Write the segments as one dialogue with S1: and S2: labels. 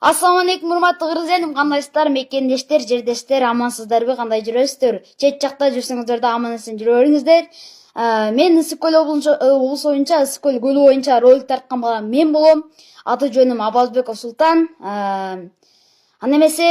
S1: Assalamu алейкум, урматтуу кыргыз элим, кандайсыздар? Мекендештер, жердештер, амансыздарбы? Кандай жүрөсүздөр? Чет жакта жүрсөңүздөр да аман эсен жүрө бериңиздер. Мен Ысык көл облусу боюнча, Ысык көл көлү боюнча ролик тарткан балам мен болом. Аты жөнүм Абазбеков Султан. Аны эмесе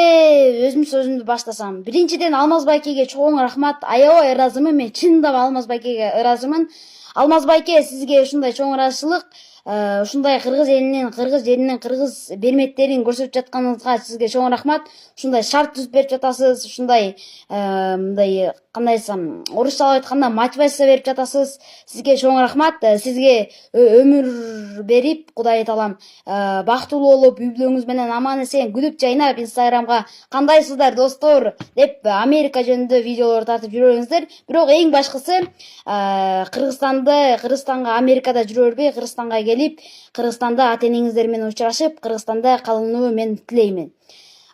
S1: өзүм сөзүмдү баштасам. Биринчиден Алмаз байкеге чоң рахмат. Аябай ыраазымын, мен чындап Алмаз байкеге ыраазымын. Алмаз байке, сизге ушундай чоң ыраазычылык, ушундай кыргыз элинин, кыргыз жеринин, кыргыз берметтерин көрсөтүп жатканыңызга сизге чоң рахмат. Ушундай шарт түзүп берип жатасыз, ушундай мындай кандай десем, орусчалап айтканда мотивация берип жатасыз. Сизге чоң рахмат. Сизге өмүр берип, Кудай таалам бактылуу болуп, үй бүлөңүз менен аман эсен күлүп жайнап Инстаграмга кандайсыздар достор деп Америка жөнүндө видеолор тартып жүрө бериңиздер. Бирок эң башкысы Кыргызстанга Америкада жүрө бербей, Кыргызстанга келип, Кыргызстанда ата энеңиздер менен учурашып, Кыргызстанда калууну мен тилеймин.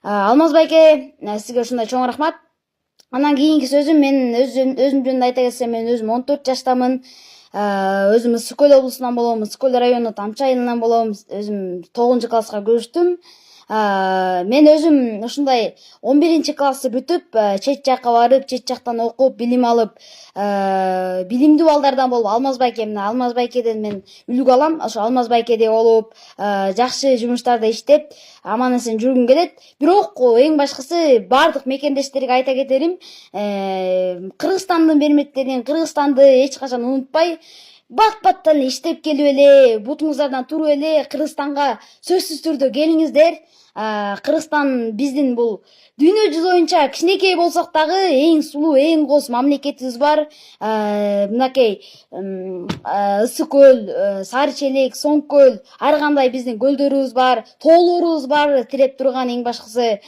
S1: Алмаз байке, сизге ушундай чоң рахмат. Анан кийинки сөзүм, мен өзүм жөнүндө айта кетсем, мен өзүм 14 жаштамын. Өзүм Ысык көл облусунан болом, Ысык көл району Тамчы айылынан болом. Өзүм 9 класска көчтүм. Мен өзүм ушундай 11 классты бүтүп, чет жакка барып, чет жактан окуп, билим алып, билимдүү балдардан болуп, Алмаз байкеден мен үлгү алам. Ошо Алмаз байкеде болуп, жакшы жумуштарда иштеп, аман эсен жүргүм келет. Бирок эң башкысы бардык мекендештерге айта кетерим, Кыргызстандын берметтерин, Кыргызстанды эч качан унутпай, бат-баттан иштеп келип эле, бутуңуздардан туруп эле Кыргызстанга сөзсүз түрдө келиңиздер. Кыргызстан биздин бул дүйнө жүзү боюнча кичинекей болсок дагы эң сулуу, эң кооз мамлекетибиз бар. Мынакей Ысык көл, Сары Челек, Соң көл, ар кандай биздин көлдөрүбүз бар, тоолорубуз бар, тиреп турган. Эң башкысы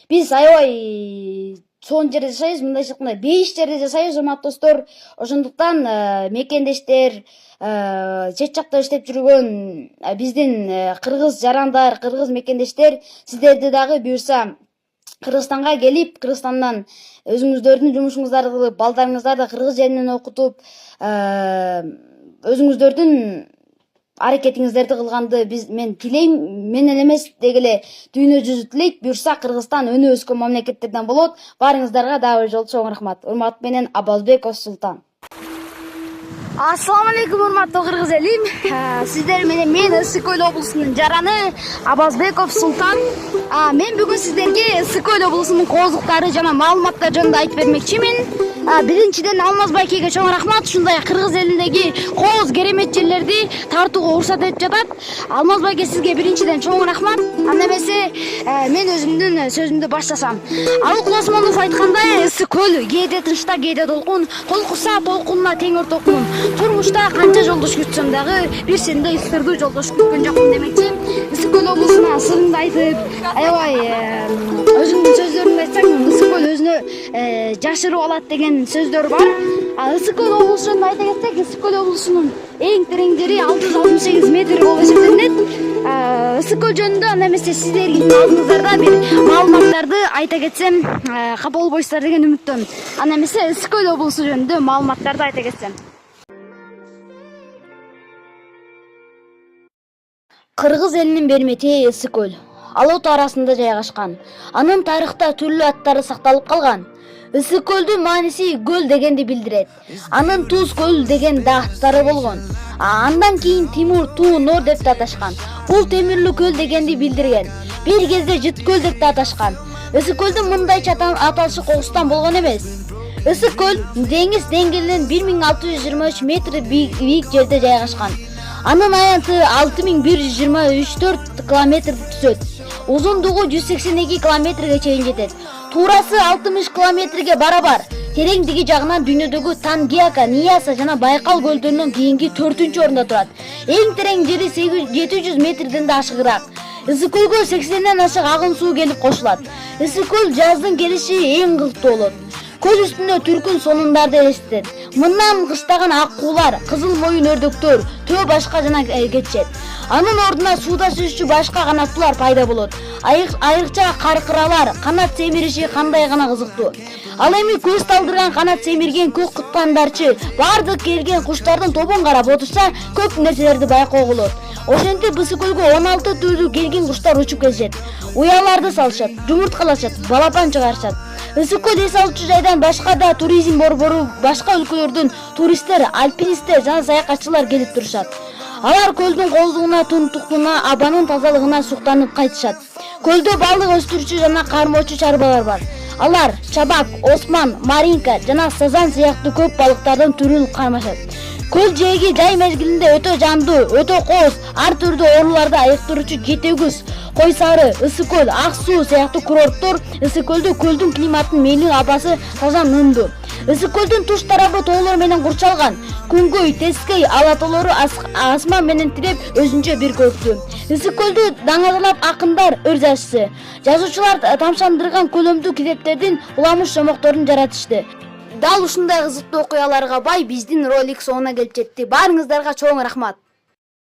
S1: биз аябай чоң жерде жашайбыз, мындайча айтканда 5 жерде жашайбыз, урматтуу достор. Ошондуктан мекендештер, чет жакта иштеп жүргөн биздин кыргыз жарандар, кыргыз мекендештер, сиздерди дагы буюрса Кыргызстанга келип, Кыргызстандан өзүңүздөрдүн жумушуңуздарды кылып, балдарыңыздарды кыргыз жеринен окутуп, өзүңүздөрдүн аракетиңиздерди кылганды мен тилейм. Менен эмес, деги эле дүйнө жүзү тилейт. Буюрса Кыргызстан өнү өскөн мамлекеттерден болот. Барыңыздарга дагы бир жолу чоң рахмат. Урмат менен Абазбеков Султан. Ассаламу алейкум, урматтуу кыргыз элим. Сиздер менен мен Ысык көл облусунун жараны Абазбеков Султан. Мен бүгүн сиздерге Ысык көл облусунун коозуктары жана маалыматтары жөнүндө айтып бермекчимин. Биринчиден Алмаз байкеге чоң рахмат. Ушундай кыргыз элиндеги кооз керемет жерлерди тартууга уруксат этип жатат. Алмаз байке, сизге биринчиден чоң рахмат. Анда эмесе мен өзүмдүн сөзүмдү баштасам. Алык Осмонов айткандай, Ысык көл кээде тынчта, кээде толкун, толкуса толкунуна тең ортокмун. Турмушта канча жолдош күтсөм дагы бир сендей сырдуу жолдош күткөн жокмун демекчи. Ысык көл облусуна сырымды айтып, аябай өзүмдүн сөздөрүмдү айтсаң, Ысык көл өзүнө жашырып алат деген сөздөр бар. Ысык көл облусун айта кетсек, Ысык көл облусунун эң терең жери 668 метр болуп эсептелинет. Ысык көл жөнүндө анда эмесе сиздердин алдыңыздарда бир маалыматтарды айта кетсем, капа болбойсуздар деген үмүттөмүн. Анда эмесе Ысык көл облусу жөнүндө маалыматтарды айта кетсем. Кыргыз элинин бермети Ысык көл. Ал от арасында жайгашкан. Анын тарыхта түрлүү аттары сакталып калган. Ысык көлдүн мааниси көл дегенди билдирет. Анын Туз көл деген да аттары болгон. Андан кийин Тимур Туу Нор деп да аташкан. Бул темирлүү көл дегенди билдирген. Бир кезде Жыт көл деп да аташкан. Ысык көлдүн мындайча аталышы кокустан болгон эмес. Ысык көл деңиз деңгээлинен 1623 метр бийик жерде жайгашкан. Анын аянты 6124 километрди түзөт. Узундугу 182 километрге чейин жетет. Туурасы 60 километрге барабар. Тереңдиги жагынан дүйнөдөгү Тангиака, Нияса жана Байкал көлдөрүнөн кийинки 4-орунда турат. Эң терең жери 700 метрден да ашыгыраак. Ысык көлгө 80ден ашык агын суу келип кошулат. Ысык көл жаздын келиши эң кылыктуу болот. Көл үстүндө түркүн сонундарды эстет. Мындан кыштаган ак куулар, кызыл моюн өрдөктөр, төө башка жана кетишет. Анын ордуна сууда сүзүүчү башка канаттуулар пайда болот. Айрыкча каркыралар, канат семириши кандай гана кызыктуу. Ал эми көз талдырган канат семирген көк кутпандарчы бардык келген куштардын тобун карап отурса, көп нерселерди байкоого болот. Ошентип Ысык көлгө 16 түрдүү келген куштар учуп келишет. Уяларды салышат, жумурткалашат, балапан чыгарышат. Ысык көл эс алуучу жайдан башка да туризм борбору, башка өлкөлөрдөн туристтер, альпинисттер жана саякатчылар келип турушат. Алар көлдүн коолдугуна, тунуктугуна, абанын тазалыгына суктанып кайтышат. Көлдө балык өстүрүүчү жана кармоочу чарбалар бар. Алар чабак, осман, маринка жана сазан сыяктуу көп балыктардын түрүн кармашат. Көл жээги жай мезгилинде өтө жандуу, өтө кооз, ар түрдүү ооруларды айыктыруучу Жетегүз, Кой Сары, Ысык көл, Ак суу сыяктуу курорттор Ысык көлдө көлдүн климатынын мейлі абасы таза нымдуу. Ысык көлдүн туш тарабы тоолор менен курчалган. Күнгөй, Тескей алатоолору асман менен тиреп өзүнчө бир көктүү. Ысык көлдү даңазалап акындар өрзашсы. Жазуучулар тамшандырган көлөмдүү китептердин уламыш жомокторун жаратышты. Дал ушундай кызыктуу окуяларга бай биздин ролик соңуна келип жетти. Баарыңыздарга чоң рахмат.